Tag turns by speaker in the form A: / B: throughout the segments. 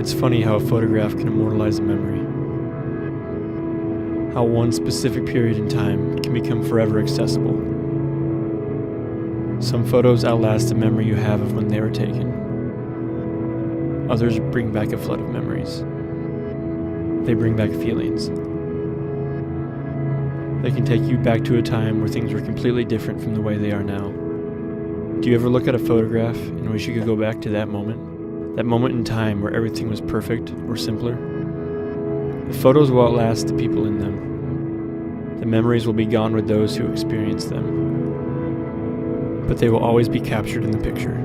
A: It's funny how a photograph can immortalize a memory. How one specific period in time can become forever accessible. Some photos outlast the memory you have of when they were taken. Others bring back a flood of memories. They bring back feelings. They can take you back to a time where things were completely different from the way they are now. Do you ever look at a photograph and wish you could go back to that moment? That moment in time where everything was perfect or simpler? The photos will outlast the people in them. The memories will be gone with those who experienced them. But they will always be captured in the picture.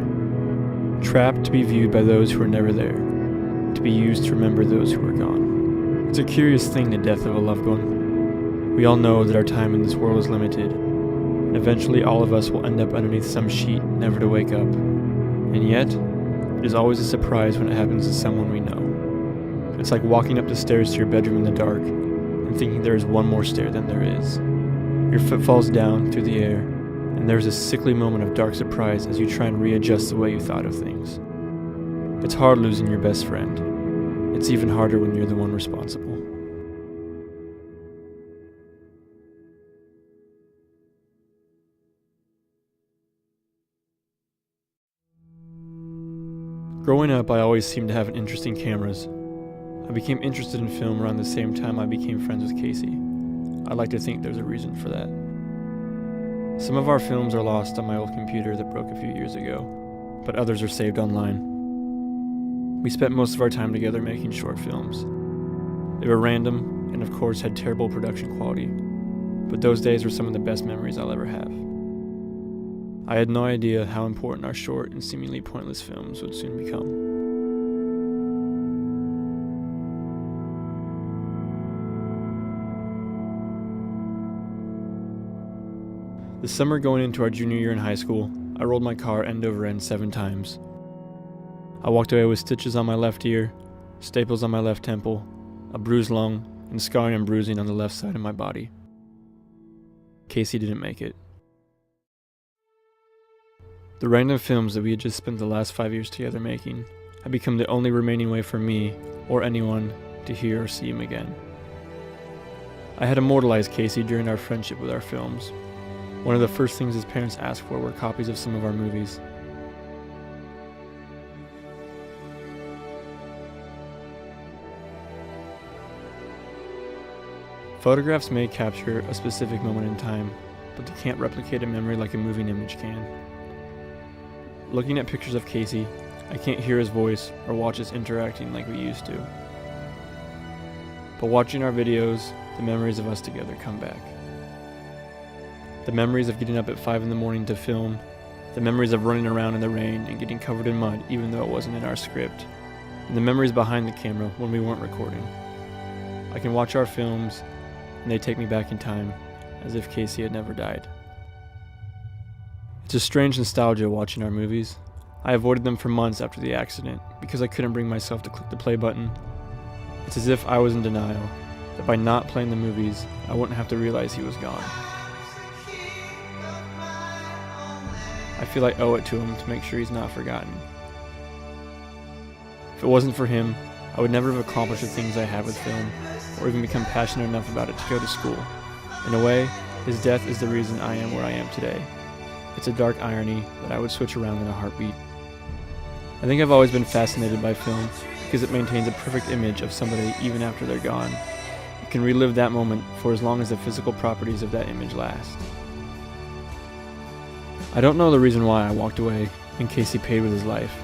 A: Trapped to be viewed by those who were never there. To be used to remember those who were gone. It's a curious thing, the death of a loved one. We all know that our time in this world is limited. And eventually all of us will end up underneath some sheet, never to wake up. And yet, it is always a surprise when it happens to someone we know. It's like walking up the stairs to your bedroom in the dark and thinking there is one more stair than there is. Your foot falls down through the air, and there's a sickly moment of dark surprise as you try and readjust the way you thought of things. It's hard losing your best friend. It's even harder when you're the one responsible. Growing up, I always seemed to have an interest in cameras. I became interested in film around the same time I became friends with Casey. I like to think there's a reason for that. Some of our films are lost on my old computer that broke a few years ago, but others are saved online. We spent most of our time together making short films. They were random and of course had terrible production quality, but those days were some of the best memories I'll ever have. I had no idea how important our short and seemingly pointless films would soon become. The summer going into our junior year in high school, I rolled my car end over end 7 times. I walked away with stitches on my left ear, staples on my left temple, a bruised lung, and scarring and bruising on the left side of my body. Casey didn't make it. The random films that we had just spent the last 5 years together making had become the only remaining way for me, or anyone, to hear or see him again. I had immortalized Casey during our friendship with our films. One of the first things his parents asked for were copies of some of our movies. Photographs may capture a specific moment in time, but they can't replicate a memory like a moving image can. Looking at pictures of Casey, I can't hear his voice or watch us interacting like we used to. But watching our videos, the memories of us together come back. The memories of getting up at 5 in the morning to film, the memories of running around in the rain and getting covered in mud even though it wasn't in our script, and the memories behind the camera when we weren't recording. I can watch our films, and they take me back in time, as if Casey had never died. It's a strange nostalgia watching our movies. I avoided them for months after the accident because I couldn't bring myself to click the play button. It's as if I was in denial, that by not playing the movies, I wouldn't have to realize he was gone. I feel I owe it to him to make sure he's not forgotten. If it wasn't for him, I would never have accomplished the things I have with film, or even become passionate enough about it to go to school. In a way, his death is the reason I am where I am today. It's a dark irony that I would switch around in a heartbeat. I think I've always been fascinated by film because it maintains a perfect image of somebody even after they're gone. You can relive that moment for as long as the physical properties of that image last. I don't know the reason why I walked away and Casey paid with his life.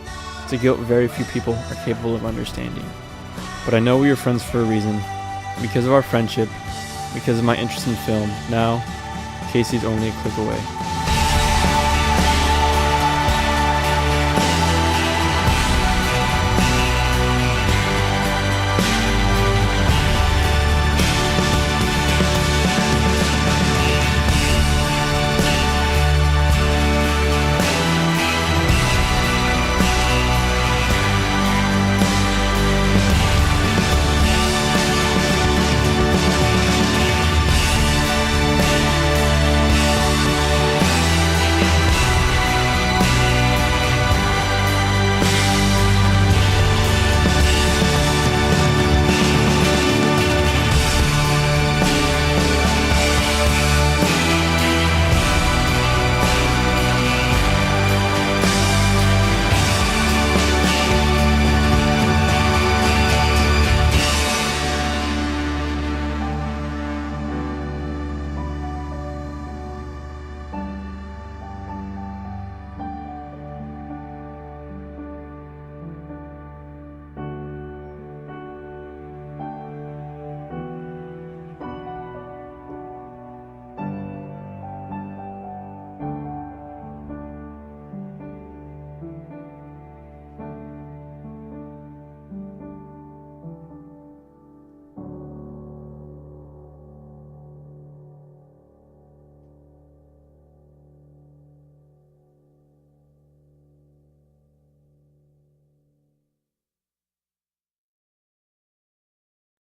A: It's a guilt very few people are capable of understanding. But I know we were friends for a reason. Because of our friendship, because of my interest in film, now, Casey's only a click away.